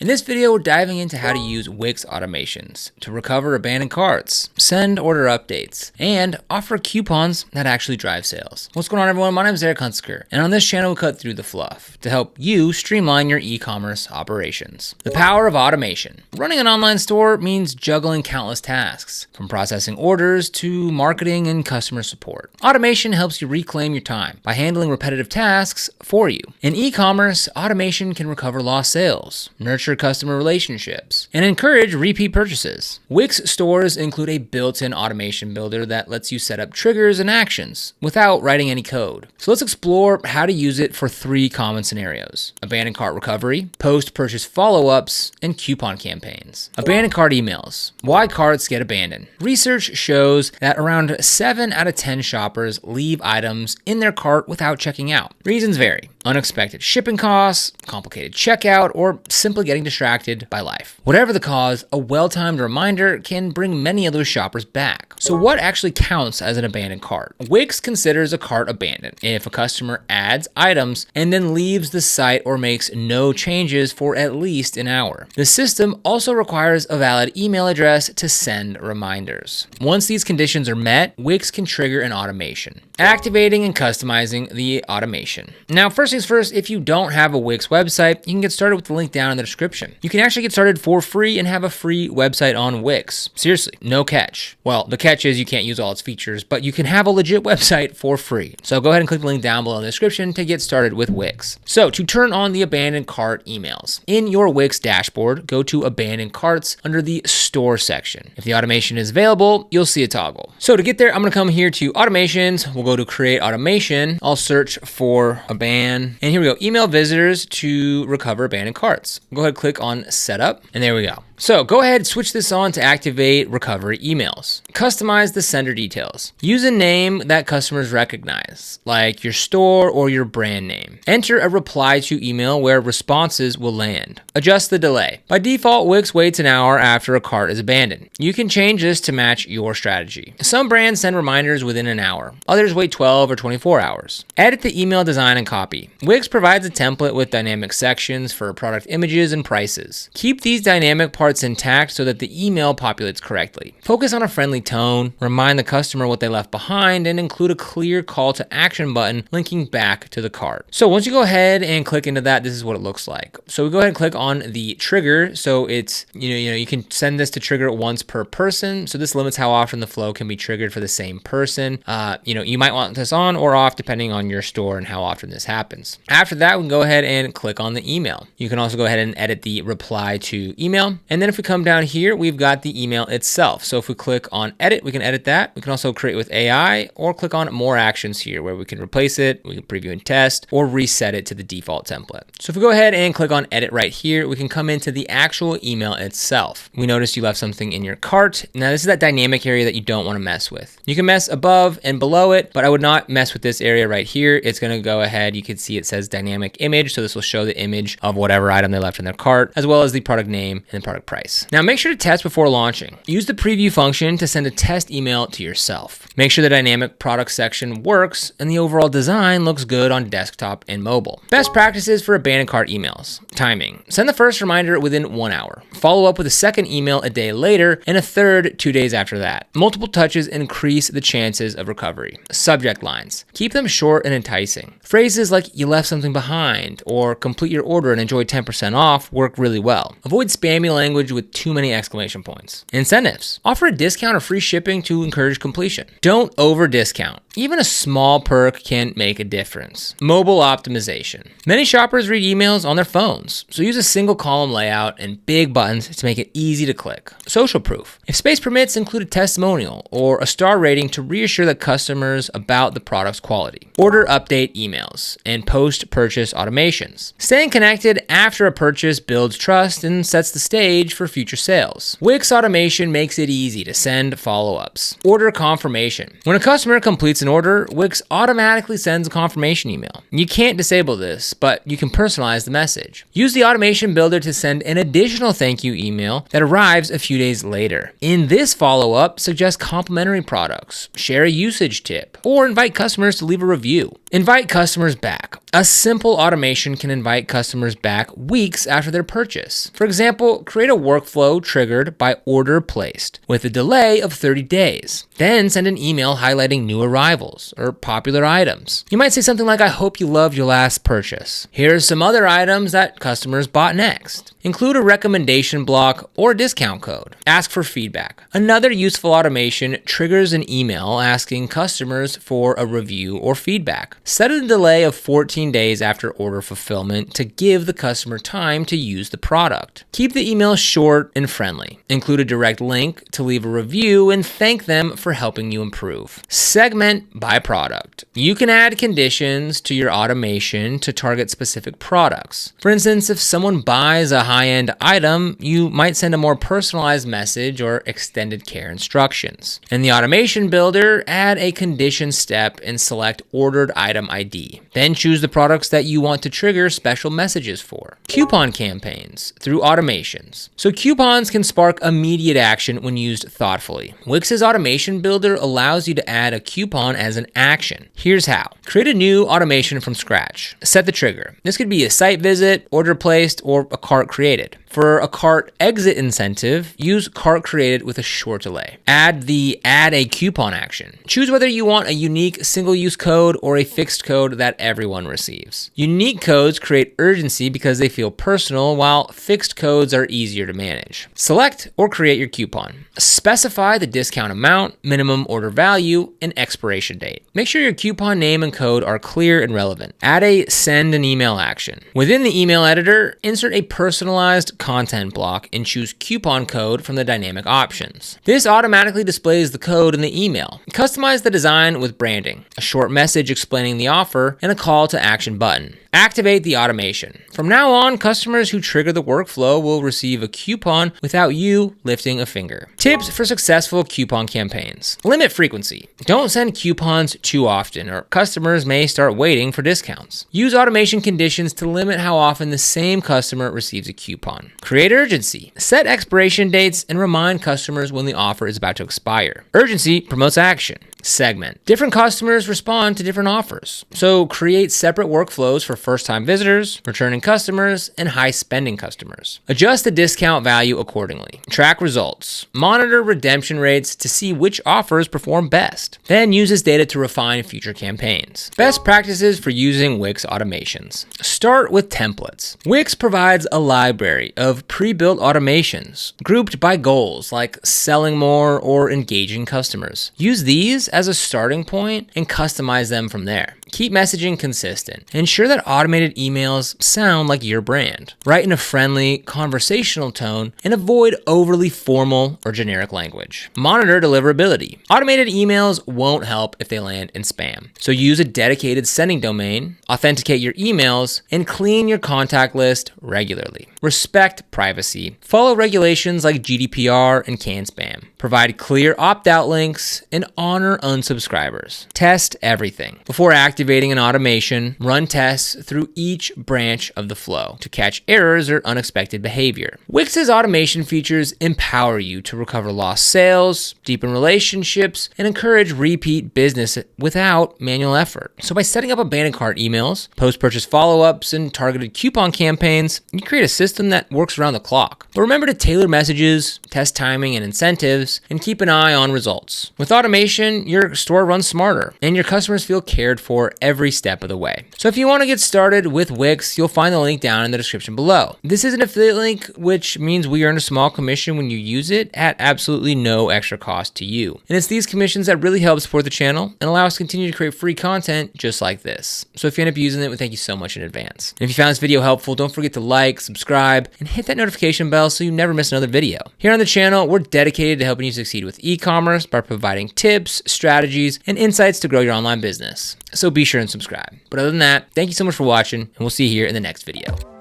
In this video, we're diving into how to use Wix automations to recover abandoned carts, send order updates, and offer coupons that actually drive sales. What's going on, everyone? My name is Eric Hunsaker, and on this channel, we cut through the fluff to help you streamline your e-commerce operations. The power of automation. Running an online store means juggling countless tasks, from processing orders to marketing and customer support. Automation helps you reclaim your time by handling repetitive tasks for you. In e-commerce, automation can recover lost sales, nurture customer relationships, and encourage repeat purchases. Wix stores include a built-in automation builder that lets you set up triggers and actions without writing any code. So let's explore how to use it for 3 common scenarios: abandoned cart recovery, post-purchase follow-ups, and coupon campaigns. Abandoned cart emails. Why carts get abandoned. Research shows that around 7 out of 10 shoppers leave items in their cart without checking out. Reasons vary: unexpected shipping costs, complicated checkout, or simply getting distracted by life. Whatever the cause, a well-timed reminder can bring many of those shoppers back. So what actually counts as an abandoned cart? Wix considers a cart abandoned if a customer adds items and then leaves the site or makes no changes for at least an hour. The system also requires a valid email address to send reminders. Once these conditions are met, Wix can trigger an automation, activating and customizing the automation. Now, first things first, if you don't have a Wix website, you can get started with the link down in the description. You can actually get started for free and have a free website on Wix. Seriously, no catch. Well, the catch is you can't use all its features, but you can have a legit website for free. So go ahead and click the link down below in the description to get started with Wix. So to turn on the abandoned cart emails, in your Wix dashboard, go to abandoned carts under the store section. If the automation is available, you'll see a toggle. So to get there, I'm gonna come here to automations. We'll go to create automation. I'll search for and here we go, email visitors to recover abandoned carts. Go ahead, click on setup, and there we go. So go ahead, switch this on to activate recovery emails. Customize the sender details. Use a name that customers recognize, like your store or your brand name. Enter a reply to email where responses will land. Adjust the delay. By default, Wix waits an hour after a cart is abandoned. You can change this to match your strategy. Some brands send reminders within an hour. Others wait 12 or 24 hours. Edit the email design and copy. Wix provides a template with dynamic sections for product images and prices. Keep these dynamic parts intact so that the email populates correctly. Focus on a friendly tone, remind the customer what they left behind, and include a clear call to action button linking back to the cart. So once you go ahead and click into that, this is what it looks like. So we go ahead and click on the trigger. So it's, you can send this to trigger once per person. So this limits how often the flow can be triggered for the same person. You might want this on or off depending on your store and how often this happens. After that, we can go ahead and click on the email. You can also go ahead and edit the reply to email. And then if we come down here, we've got the email itself. So if we click on edit, we can edit that. We can also create with AI or click on more actions here where we can replace it, we can preview and test, or reset it to the default template. So if we go ahead and click on edit right here, we can come into the actual email itself. We notice you left something in your cart. Now this is that dynamic area that you don't want to mess with. You can mess above and below it, but I would not mess with this area right here. It's going to go ahead. You can see it says dynamic image. So this will show the image of whatever item they left in their cart, as well as the product name and the product price. Now make sure to test before launching. Use the preview function to send a test email to yourself. Make sure the dynamic product section works and the overall design looks good on desktop and mobile. Best practices for abandoned cart emails. Timing. Send the first reminder within 1 hour. Follow up with a second email a day later and a third 2 days after that. Multiple touches increase the chances of recovery. Subject lines. Keep them short and enticing. Phrases like "you left something behind" or "complete your order and enjoy 10% off" work really well. Avoid spammy language with too many exclamation points. Incentives. Offer a discount or free shipping to encourage completion. Don't over discount. Even a small perk can make a difference. Mobile optimization. Many shoppers read emails on their phones, so use a single column layout and big buttons to make it easy to click. Social proof. If space permits, include a testimonial or a star rating to reassure the customers about the product's quality. Order update emails and post-purchase automations. Staying connected after a purchase builds trust and sets the stage page for future sales. Wix automation makes it easy to send follow-ups. Order confirmation. When a customer completes an order, Wix automatically sends a confirmation email. You can't disable this, but you can personalize the message. Use the automation builder to send an additional thank you email that arrives a few days later. In this follow-up, suggest complimentary products, share a usage tip, or invite customers to leave a review. Invite customers back. A simple automation can invite customers back weeks after their purchase. For example, create a workflow triggered by order placed with a delay of 30 days. Then send an email highlighting new arrivals or popular items. You might say something like, "I hope you loved your last purchase. Here's some other items that customers bought next." Include a recommendation block or a discount code. Ask for feedback. Another useful automation triggers an email asking customers for a review or feedback. Set a delay of 14 days after order fulfillment to give the customer time to use the product. Keep the email short and friendly. Include a direct link to leave a review and thank them for helping you improve. Segment by product. You can add conditions to your automation to target specific products. For instance, if someone buys a high-end item, you might send a more personalized message or extended care instructions. In the automation builder, add a condition step and select ordered item ID. Then choose the products that you want to trigger special messages for. Coupon campaigns through automations. So coupons can spark immediate action when used thoughtfully. Wix's automation builder allows you to add a coupon as an action. Here's how. Create a new automation from scratch. Set the trigger. This could be a site visit, order placed, or a cart created. For a cart exit incentive, use cart created with a short delay. Add the add a coupon action. Choose whether you want a unique single-use code or a fixed code that everyone receives. Unique codes create urgency because they feel personal, while fixed codes are easier to manage. Select or create your coupon. Specify the discount amount, minimum order value, and expiration date. Make sure your coupon name and code are clear and relevant. Add a send an email action. Within the email editor, insert a personalized content block and choose coupon code from the dynamic options. This automatically displays the code in the email. Customize the design with branding, a short message explaining the offer, and a call to action button. Activate the automation. From now on, customers who trigger the workflow will receive a coupon without you lifting a finger. Tips for successful coupon campaigns. Limit frequency. Don't send coupons too often, or customers may start waiting for discounts. Use automation conditions to limit how often the same customer receives a coupon. Create urgency. Set expiration dates and remind customers when the offer is about to expire. Urgency promotes action. Segment. Different customers respond to different offers. So create separate workflows for first-time visitors, returning customers, and high-spending customers. Adjust the discount value accordingly. Track results. Monitor redemption rates to see which offers perform best. Then use this data to refine future campaigns. Best practices for using Wix automations. Start with templates. Wix provides a library of pre-built automations grouped by goals like selling more or engaging customers. Use these as a starting point and customize them from there. Keep messaging consistent. Ensure that automated emails sound like your brand. Write in a friendly, conversational tone and avoid overly formal or generic language. Monitor deliverability. Automated emails won't help if they land in spam. So use a dedicated sending domain, authenticate your emails, and clean your contact list regularly. Respect privacy. Follow regulations like GDPR and CAN-SPAM. Provide clear opt-out links and honor unsubscribers. Test everything. Before activating an automation, run tests through each branch of the flow to catch errors or unexpected behavior. Wix's automation features empower you to recover lost sales, deepen relationships, and encourage repeat business without manual effort. So by setting up abandoned cart emails, post-purchase follow-ups, and targeted coupon campaigns, you create a system that works around the clock. But remember to tailor messages, test timing and incentives, and keep an eye on results. With automation, your store runs smarter, and your customers feel cared for every step of the way. So if you want to get started with Wix, you'll find the link down in the description below. This is an affiliate link, which means we earn a small commission when you use it at absolutely no extra cost to you. And it's these commissions that really help support the channel and allow us to continue to create free content just like this. So if you end up using it, we thank you so much in advance. And if you found this video helpful, don't forget to like, subscribe, and hit that notification bell so you never miss another video. Here on the channel, we're dedicated to helping you succeed with e-commerce by providing tips, strategies, and insights to grow your online business. So be sure and subscribe. But other than that, thank you so much for watching, and we'll see you here in the next video.